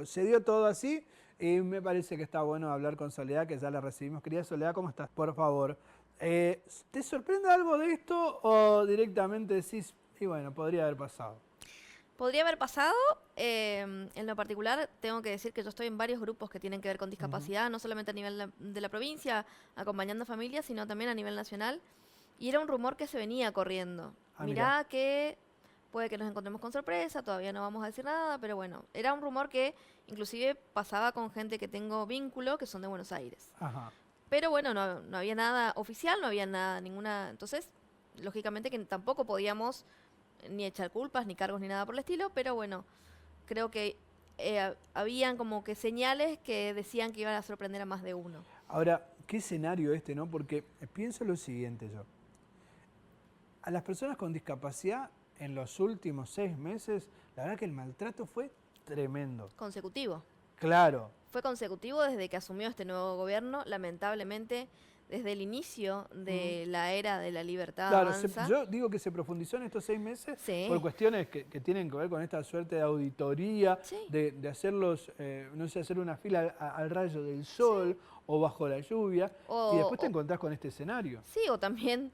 Se dio todo así y me parece que está bueno hablar con Soledad, que ya la recibimos. Querida Soledad, ¿cómo estás? Por favor, ¿te sorprende algo de esto o directamente decís, y bueno, podría haber pasado? Podría haber pasado. En lo particular, tengo que decir que yo estoy en varios grupos que tienen que ver con Ujú. discapacidad, no solamente a nivel de la provincia, acompañando familias, sino también a nivel nacional. Y era un rumor que se venía corriendo. Ah, mira, Mirá que puede que nos encontremos con sorpresa, todavía no vamos a decir nada, pero bueno, era un rumor que inclusive pasaba con gente que tengo vínculo, que son de Buenos Aires. ajá. Pero bueno, no había nada oficial, no había nada, ninguna. Entonces, lógicamente que tampoco podíamos ni echar culpas, ni cargos, ni nada por el estilo, pero bueno, creo que habían como que señales que decían que iban a sorprender a más de uno. Ahora, ¿qué escenario este, no? Porque pienso lo siguiente yo. A las personas con discapacidad, en los últimos 6 meses, la verdad que el maltrato fue tremendo. Consecutivo. Claro. Fue consecutivo desde que asumió este nuevo gobierno, lamentablemente, desde el inicio Mm. de la era de la libertad Claro, avanza. yo digo que se profundizó en estos 6 meses por Sí, cuestiones que tienen que ver con esta suerte de auditoría, sí, de hacerlos, no sé, hacer una fila al rayo del sí. sol o bajo la lluvia, y O, después te o- encontrás con este escenario. sí, o también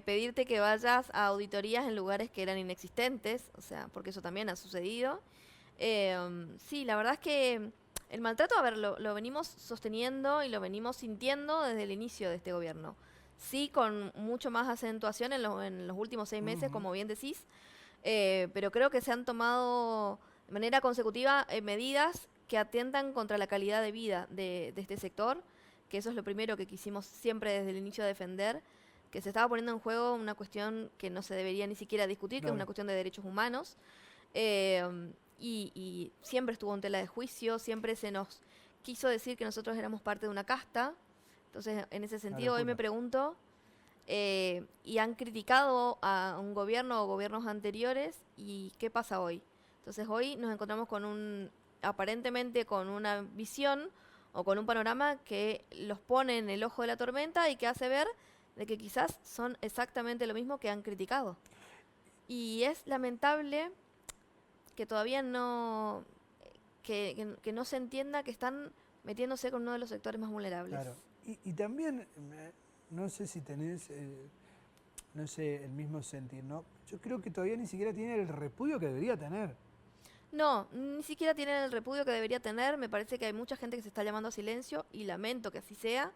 pedirte que vayas a auditorías en lugares que eran inexistentes, o sea, porque eso también ha sucedido. Sí, la verdad es que el maltrato, a ver, lo venimos sosteniendo y lo venimos sintiendo desde el inicio de este gobierno. Sí, con mucho más acentuación en los últimos 6 meses, Ujú. como bien decís, pero creo que se han tomado de manera consecutiva medidas que atentan contra la calidad de vida de este sector, que eso es lo primero que quisimos siempre desde el inicio defender, que se estaba poniendo en juego una cuestión que no se debería ni siquiera discutir, que es una Claro. cuestión de derechos humanos. Y siempre estuvo en tela de juicio, siempre se nos quiso decir que nosotros éramos parte de una casta. Entonces, en ese Una sentido, hoy me locura. pregunto, y han criticado a un gobierno o gobiernos anteriores, ¿y qué pasa hoy? Entonces, hoy nos encontramos con aparentemente con una visión o con un panorama que los pone en el ojo de la tormenta y que hace ver de que quizás son exactamente lo mismo que han criticado. Y es lamentable que todavía no, que no se entienda que están metiéndose con uno de los sectores más vulnerables. Claro. Y también, no sé si tenés, no sé, el mismo sentir, ¿no? Yo creo que todavía ni siquiera tiene el repudio que debería tener. No, ni siquiera tienen el repudio que debería tener. Me parece que hay mucha gente que se está llamando a silencio y lamento que así sea.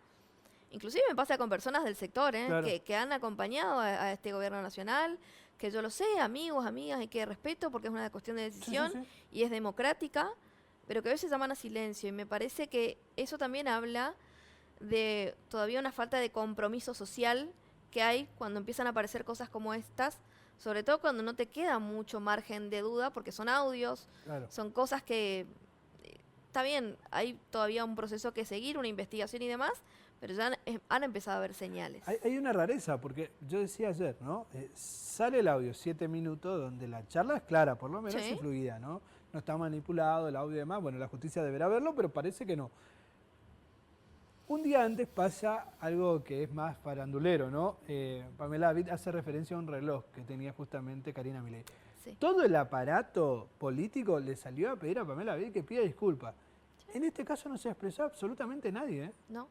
Inclusive me pasa con personas del sector, Claro. que han acompañado a este gobierno nacional, que yo lo sé, amigos, amigas, y que respeto porque es una cuestión de Sí, sí, decisión sí. y es democrática, pero que a veces llaman a silencio. Y me parece que eso también habla de todavía una falta de compromiso social que hay cuando empiezan a aparecer cosas como estas, sobre todo cuando no te queda mucho margen de duda, porque son audios, Claro. son cosas que, está bien, hay todavía un proceso que seguir, una investigación y demás, pero ya han empezado a haber señales. Hay una rareza, porque yo decía ayer, ¿no? Sale el audio 7 minutos donde la charla es clara, por lo menos y Sí, fluida, ¿no? No está manipulado el audio y demás. Bueno, la justicia deberá verlo, pero parece que no. Un día antes pasa algo que es más farandulero, ¿no? Pamela David hace referencia a un reloj que tenía justamente Karina Milei. sí, Todo el aparato político le salió a pedir a Pamela David que pida disculpas. sí, En este caso no se expresó absolutamente nadie, ¿eh? ¿no?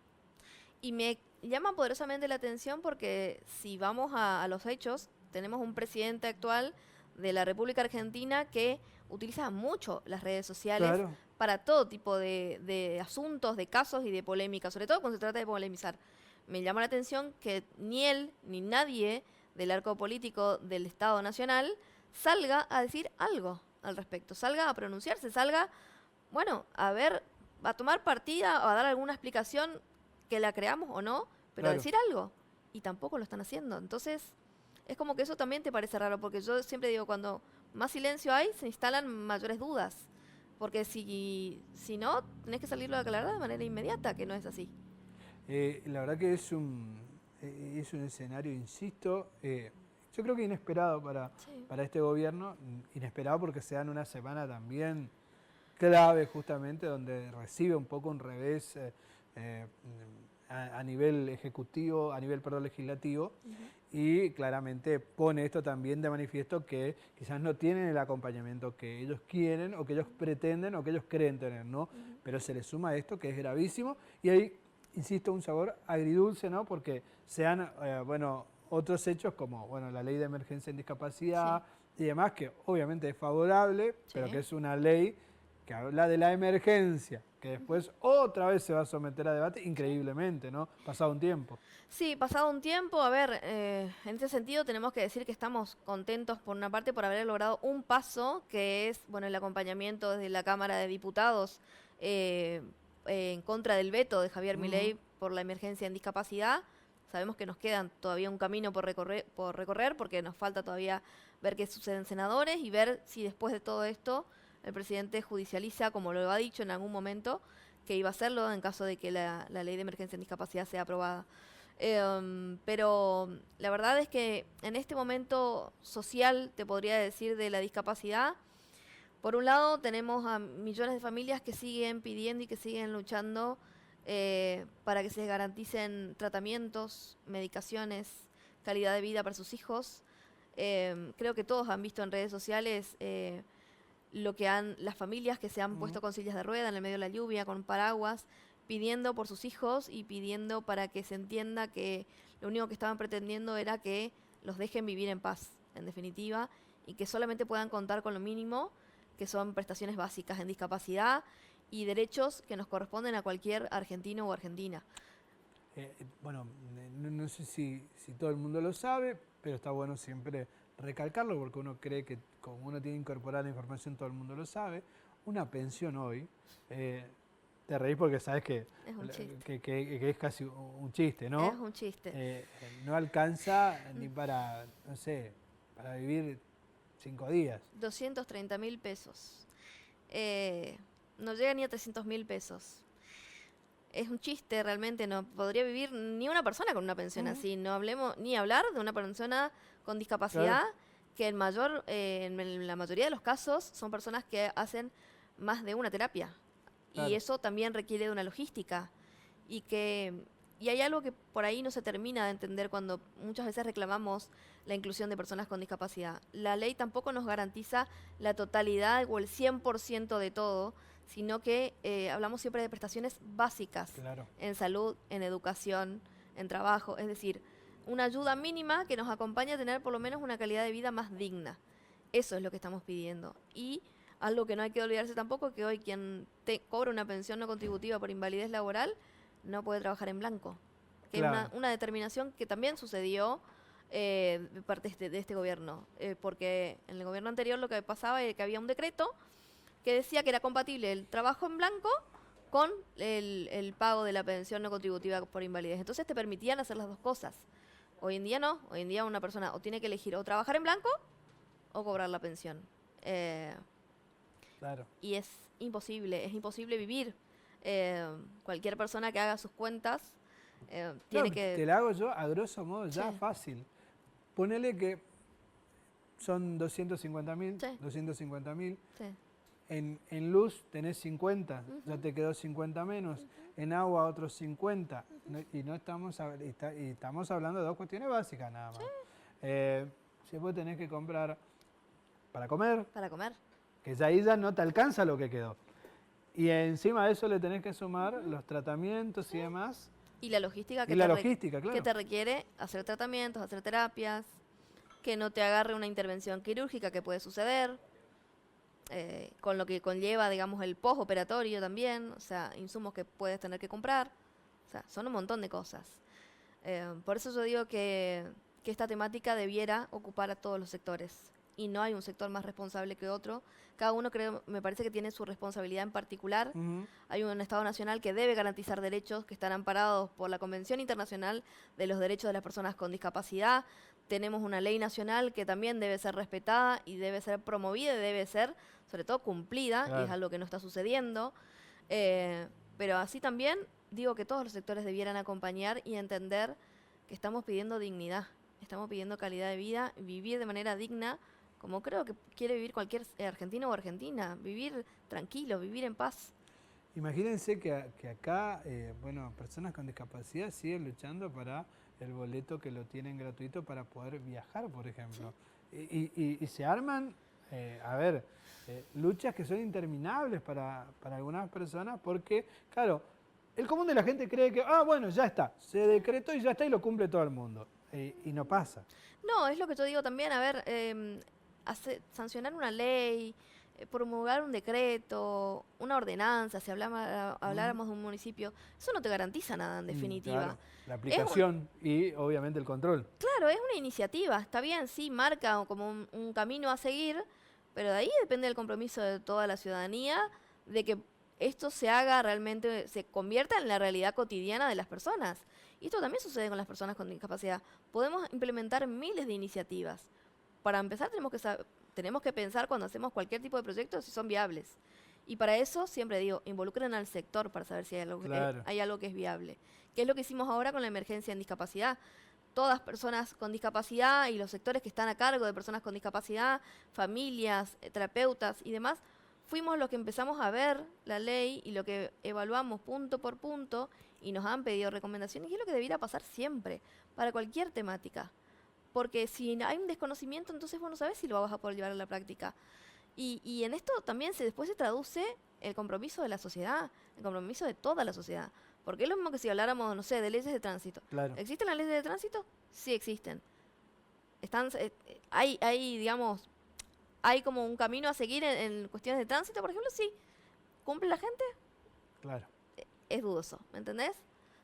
Y me llama poderosamente la atención porque si vamos a los hechos, tenemos un presidente actual de la República Argentina que utiliza mucho las redes sociales Claro, para todo tipo de asuntos, de casos y de polémicas, sobre todo cuando se trata de polemizar. Me llama la atención que ni él ni nadie del arco político del Estado Nacional salga a decir algo al respecto, salga a pronunciarse, salga, bueno, a ver, a tomar partida o a dar alguna explicación que la creamos o no, pero a claro. decir algo. Y tampoco lo están haciendo. Entonces, es como que eso también te parece raro, porque yo siempre digo, cuando más silencio hay, se instalan mayores dudas. Porque si no, tenés que salirlo a aclarar de manera inmediata, que no es así. La verdad que es un escenario, insisto, yo creo que inesperado Sí. para este gobierno, inesperado porque se dan una semana también clave justamente donde recibe un poco un revés eh, a nivel ejecutivo, a nivel, perdón, legislativo, Ujú. y claramente pone esto también de manifiesto que quizás no tienen el acompañamiento que ellos quieren o que ellos pretenden o que ellos creen tener, ¿no? Ujú. Pero se le suma esto que es gravísimo y hay, insisto, un sabor agridulce, ¿no? Porque se han, bueno, otros hechos como, bueno, la ley de emergencia en discapacidad y demás, que obviamente es favorable, pero Sí. que es una ley que habla de la emergencia, que después otra vez se va a someter a debate increíblemente, ¿no? Pasado un tiempo. Sí, pasado un tiempo, a ver, en ese sentido tenemos que decir que estamos contentos por una parte por haber logrado un paso, que es, bueno, el acompañamiento desde la Cámara de Diputados eh, en contra del veto de Javier Ujú. Milei por la emergencia en discapacidad. Sabemos que nos quedan todavía un camino por recorrer porque nos falta todavía ver qué sucede en senadores y ver si después de todo esto el presidente judicializa, como lo ha dicho en algún momento, que iba a hacerlo en caso de que la ley de emergencia en discapacidad sea aprobada. Pero la verdad es que en este momento social, te podría decir, de la discapacidad, por un lado tenemos a millones de familias que siguen pidiendo y que siguen luchando para que se garanticen tratamientos, medicaciones, calidad de vida para sus hijos. Creo que todos han visto en redes sociales lo que han las familias que se han Ujú. puesto con sillas de rueda en el medio de la lluvia, con paraguas, pidiendo por sus hijos y pidiendo para que se entienda que lo único que estaban pretendiendo era que los dejen vivir en paz, en definitiva, y que solamente puedan contar con lo mínimo, que son prestaciones básicas en discapacidad y derechos que nos corresponden a cualquier argentino o argentina. Bueno, no sé si todo el mundo lo sabe, pero está bueno siempre recalcarlo porque uno cree que como uno tiene que incorporar la información, todo el mundo lo sabe. Una pensión hoy, eh, te reís porque sabes Es un chiste. que es casi un chiste, Es ¿no? un chiste. No alcanza ni para, no sé, para vivir 5 días. 230.000 pesos. Eh, no llega ni a 300.000 pesos. Es un chiste realmente, no podría vivir ni una persona con una pensión Ujú. así. No hablemos ni hablar de una persona con Claro, discapacidad, que en la mayoría de los casos son personas que hacen más de una terapia. Y claro. eso también requiere de una logística. Y que y hay algo que por ahí no se termina de entender cuando muchas veces reclamamos la inclusión de personas con discapacidad. La ley tampoco nos garantiza la totalidad o el 100% de todo, sino que hablamos siempre de prestaciones básicas Claro. en salud, en educación, en trabajo, es decir, una ayuda mínima que nos acompañe a tener por lo menos una calidad de vida más digna. Eso es lo que estamos pidiendo. Y algo que no hay que olvidarse tampoco, que hoy quien cobra una pensión no contributiva por invalidez laboral no puede trabajar en blanco. Que es Claro. una determinación que también sucedió de parte de este gobierno. Porque en el gobierno anterior lo que pasaba era que había un decreto que decía que era compatible el trabajo en blanco con el pago de la pensión no contributiva por invalidez. Entonces te permitían hacer las dos cosas. Hoy en día no. Hoy en día una persona o tiene que elegir o trabajar en blanco o cobrar la pensión. Eh, Claro. y es imposible vivir. Cualquier persona que haga sus cuentas No, tiene que... te la hago yo a grosso modo Sí, ya fácil. Ponele que son 250.000, sí, 250.000. sí. En luz tenés 50, ya Ujú, te quedó 50 menos. ujú, En agua otros 50. ujú. Y no estamos, y estamos hablando de dos cuestiones básicas nada más. Eh, si vos tenés que comprar para comer, Para comer. que ya ahí ya no te alcanza lo que quedó. Y encima de eso le tenés que sumar Ujú, los tratamientos sí. y demás. Y la logística Y la logística, que claro. te requiere hacer tratamientos, hacer terapias, que no te agarre una intervención quirúrgica que puede suceder, con lo que conlleva, digamos, el postoperatorio también, o sea, insumos que puedes tener que comprar, o sea, son un montón de cosas. Por eso yo digo que esta temática debiera ocupar a todos los sectores y no hay un sector más responsable que otro. Cada uno creo, me parece que tiene su responsabilidad en particular. Ujú. Hay un Estado nacional que debe garantizar derechos que están amparados por la Convención Internacional de los Derechos de las Personas con Discapacidad. Tenemos una ley nacional que también debe ser respetada y debe ser promovida y debe ser, sobre todo, cumplida, y es Claro. algo que no está sucediendo. Eh, pero así también digo que todos los sectores debieran acompañar y entender que estamos pidiendo dignidad, estamos pidiendo calidad de vida, vivir de manera digna, como creo que quiere vivir cualquier argentino o argentina, vivir tranquilo, vivir en paz. Imagínense que acá, bueno, personas con discapacidad siguen luchando para el boleto que lo tienen gratuito para poder viajar, por ejemplo. Y se arman, a ver, luchas que son interminables para algunas personas porque, claro, el común de la gente cree que, ah, bueno, ya está, se decretó y ya está y lo cumple todo el mundo. Y no pasa. No, es lo que yo digo también, a ver, sancionar una ley, promulgar un decreto, una ordenanza, si Mm, habláramos de un municipio, eso no te garantiza nada en definitiva. claro, la Es aplicación y obviamente el control. claro, es una iniciativa, está bien, sí, marca como un camino a seguir, pero de ahí depende del compromiso de toda la ciudadanía, de que esto se haga realmente, se convierta en la realidad cotidiana de las personas. Y esto también sucede con las personas con discapacidad. Podemos implementar miles de iniciativas. Para empezar, tenemos que pensar cuando hacemos cualquier tipo de proyecto si son viables. Y para eso, siempre digo, involucren al sector para saber si Claro. hay algo que es viable. ¿Qué es lo que hicimos ahora con la emergencia en discapacidad? Todas personas con discapacidad y los sectores que están a cargo de personas con discapacidad, familias, terapeutas y demás, fuimos los que empezamos a ver la ley y lo que evaluamos punto por punto y nos han pedido recomendaciones y es lo que debiera pasar siempre, para cualquier temática. Porque si hay un desconocimiento, entonces vos no sabés si lo vas a poder llevar a la práctica. Y en esto también después se traduce el compromiso de la sociedad, el compromiso de toda la sociedad. Porque es lo mismo que si habláramos, no sé, de leyes de tránsito. Claro. ¿Existen las leyes de tránsito? Sí existen. Digamos, hay como un camino a seguir en cuestiones de tránsito, por ejemplo, sí. ¿Cumple la gente? Claro. Es dudoso, ¿me entendés?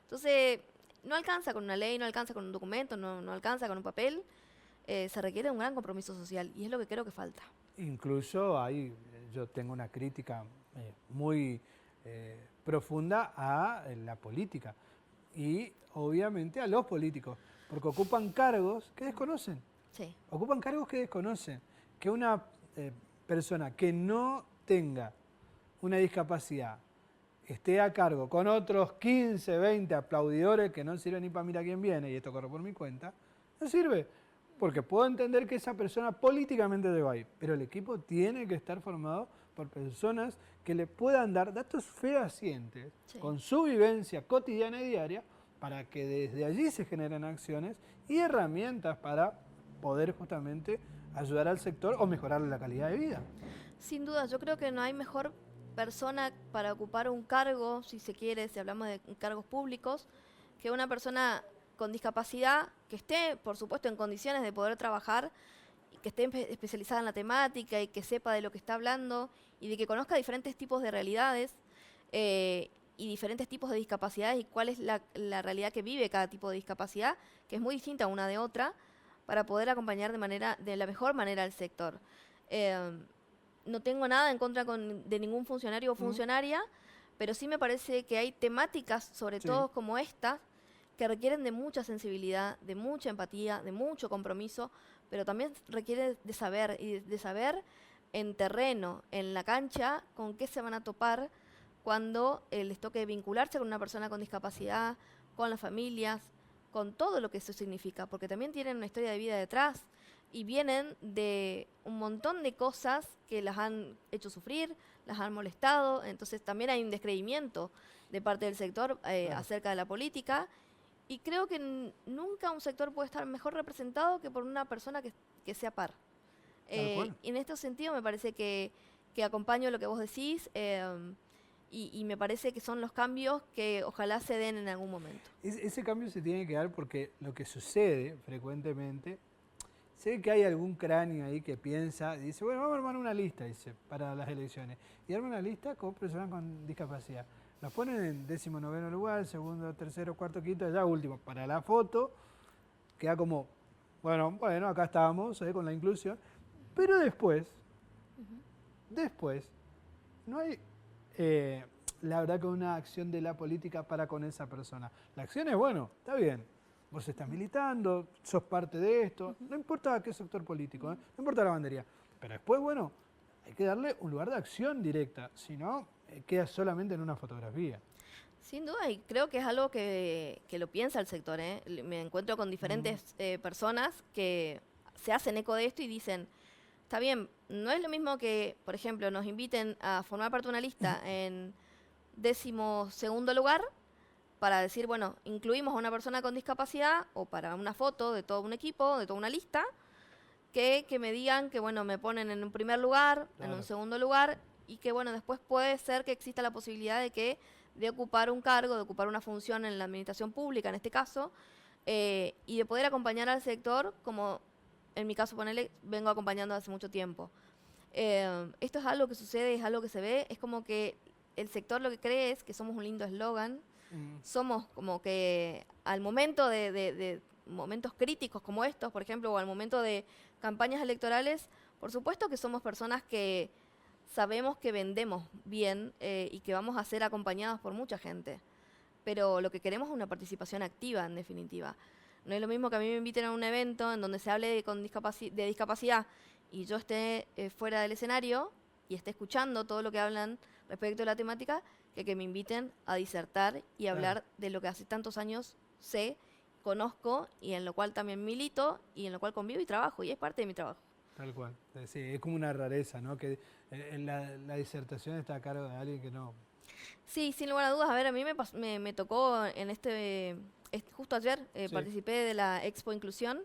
Entonces, no alcanza con una ley, no alcanza con un documento, no alcanza con un papel. Se requiere un gran compromiso social y es lo que creo que falta. Incluso ahí yo tengo una crítica muy profunda a la política y obviamente a los políticos, porque ocupan cargos que desconocen, Sí, ocupan cargos que desconocen. Que una persona que no tenga una discapacidad esté a cargo con otros 15, 20 aplaudidores que no sirven ni para mirar quién viene, y esto corre por mi cuenta, no sirve. Porque puedo entender que esa persona políticamente deba ir, pero el equipo tiene que estar formado por personas que le puedan dar datos fehacientes sí. con su vivencia cotidiana y diaria para que desde allí se generen acciones y herramientas para poder justamente ayudar al sector o mejorarle la calidad de vida. Sin duda, yo creo que no hay mejor persona para ocupar un cargo, si se quiere, si hablamos de cargos públicos, que una persona con discapacidad que esté, por supuesto, en condiciones de poder trabajar, y que esté especializada en la temática y que sepa de lo que está hablando y de que conozca diferentes tipos de realidades y diferentes tipos de discapacidades y cuál es la realidad que vive cada tipo de discapacidad, que es muy distinta una de otra, para poder acompañar de la mejor manera al sector. Eh, no tengo nada en contra de ningún funcionario o ¿Mm? funcionaria, pero sí me parece que hay temáticas, sobre Sí, todo como esta, que requieren de mucha sensibilidad, de mucha empatía, de mucho compromiso, pero también requiere de saber y de saber en terreno, en la cancha, con qué se van a topar cuando les toque vincularse con una persona con discapacidad, con las familias, con todo lo que eso significa, porque también tienen una historia de vida detrás y vienen de un montón de cosas que las han hecho sufrir, las han molestado, entonces también hay un descreimiento de parte del sector claro, acerca de la política y creo que nunca un sector puede estar mejor representado que por una persona que sea par. tal cual. Y en este sentido me parece que acompaño lo que vos decís y me parece que son los cambios que ojalá se den en algún momento. Ese cambio se tiene que dar porque lo que sucede frecuentemente, sé que hay algún cráneo ahí que piensa, y dice, bueno, vamos a armar una lista, dice, para las elecciones. Y arma una lista con personas con discapacidad. Los ponen en 19º lugar, segundo, tercero, cuarto, quinto, ya último. Para la foto, queda como, bueno, acá estamos, con la inclusión. Pero después, no hay, la verdad, que una acción de la política para con esa persona. La acción es, bueno, está bien, vos estás militando, sos parte de esto, no importa qué sector político, no importa la bandería. Pero después, bueno, hay que darle un lugar de acción directa, si no, queda solamente en una fotografía. Sin duda, y creo que es algo que lo piensa el sector, ¿eh? Me encuentro con Mm, diferentes personas que se hacen eco de esto y dicen, está bien, no es lo mismo que, por ejemplo, nos inviten a formar parte de una lista en 12º lugar para decir, bueno, incluimos a una persona con discapacidad o para una foto de todo un equipo, de toda una lista, que me digan que, bueno, me ponen en un primer lugar, en un segundo lugar y que, bueno, después puede ser que exista la posibilidad de ocupar un cargo, de ocupar una función en la administración pública, en este caso, y de poder acompañar al sector como, en mi caso, ponele, vengo acompañando hace mucho tiempo. Esto es algo que sucede, es algo que se ve, es como que el sector lo que cree es que somos un lindo eslogan, somos como que al momento de momentos críticos como estos, por ejemplo, o al momento de campañas electorales, por supuesto que somos personas que sabemos que vendemos bien y que vamos a ser acompañados por mucha gente, pero lo que queremos es una participación activa, en definitiva. No es lo mismo que a mí me inviten a un evento en donde se hable de discapacidad y yo esté fuera del escenario y esté escuchando todo lo que hablan respecto a la temática, que me inviten a disertar y hablar de lo que hace tantos años sé, conozco y en lo cual también milito y en lo cual convivo y trabajo y es parte de mi trabajo. Tal cual. Sí, es como una rareza, ¿no? Que la disertación está a cargo de alguien que no... Sí, sin lugar a dudas. A ver, a mí me tocó en justo ayer participé de la Expo Inclusión,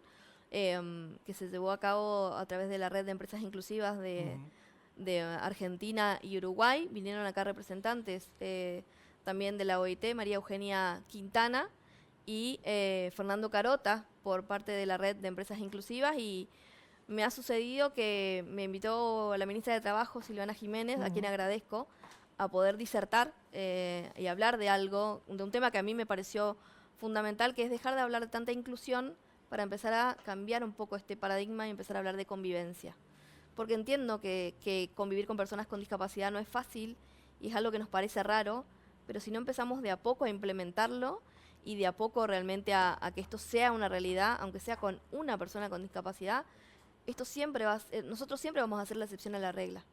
que se llevó a cabo a través de la red de empresas inclusivas de Argentina y Uruguay. Vinieron acá representantes también de la OIT, María Eugenia Quintana y Fernando Carota, por parte de la red de empresas inclusivas, y me ha sucedido que me invitó la ministra de Trabajo, Silvana Jiménez, a quien agradezco, a poder disertar y hablar de algo, de un tema que a mí me pareció fundamental, que es dejar de hablar de tanta inclusión para empezar a cambiar un poco este paradigma y empezar a hablar de convivencia. Porque entiendo que convivir con personas con discapacidad no es fácil y es algo que nos parece raro, pero si no empezamos de a poco a implementarlo y de a poco realmente a que esto sea una realidad, aunque sea con una persona con discapacidad, nosotros siempre vamos a hacer la excepción a la regla.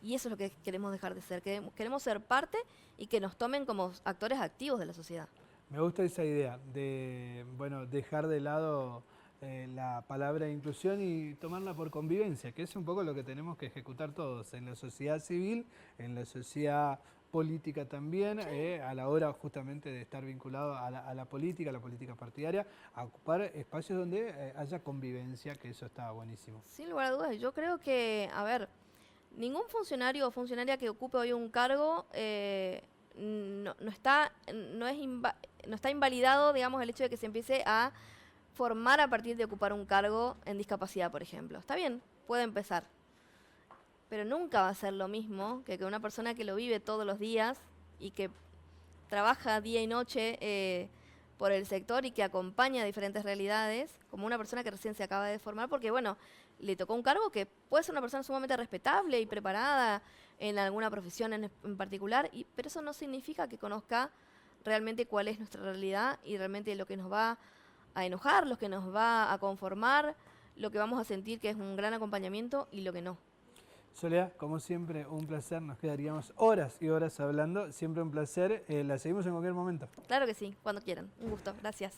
Y eso es lo que queremos dejar de ser. Queremos ser parte y que nos tomen como actores activos de la sociedad. Me gusta esa idea de, bueno, dejar de lado la palabra inclusión y tomarla por convivencia, que es un poco lo que tenemos que ejecutar todos en la sociedad civil, en la sociedad política también, a la hora justamente de estar vinculado a la política partidaria, a ocupar espacios donde haya convivencia, que eso está buenísimo. Sin lugar a dudas, yo creo que, a ver, ningún funcionario o funcionaria que ocupe hoy un cargo no está invalidado, digamos, el hecho de que se empiece a formar a partir de ocupar un cargo en discapacidad, por ejemplo. Está bien, puede empezar, pero nunca va a ser lo mismo que una persona que lo vive todos los días y que trabaja día y noche por el sector y que acompaña diferentes realidades, como una persona que recién se acaba de formar, porque bueno, le tocó un cargo que puede ser una persona sumamente respetable y preparada en alguna profesión en particular, pero eso no significa que conozca realmente cuál es nuestra realidad y realmente lo que nos va a enojar, lo que nos va a conformar, lo que vamos a sentir que es un gran acompañamiento y lo que no. Soledad, como siempre, un placer, nos quedaríamos horas y horas hablando, siempre un placer, la seguimos en cualquier momento. Claro que sí, cuando quieran, un gusto, gracias.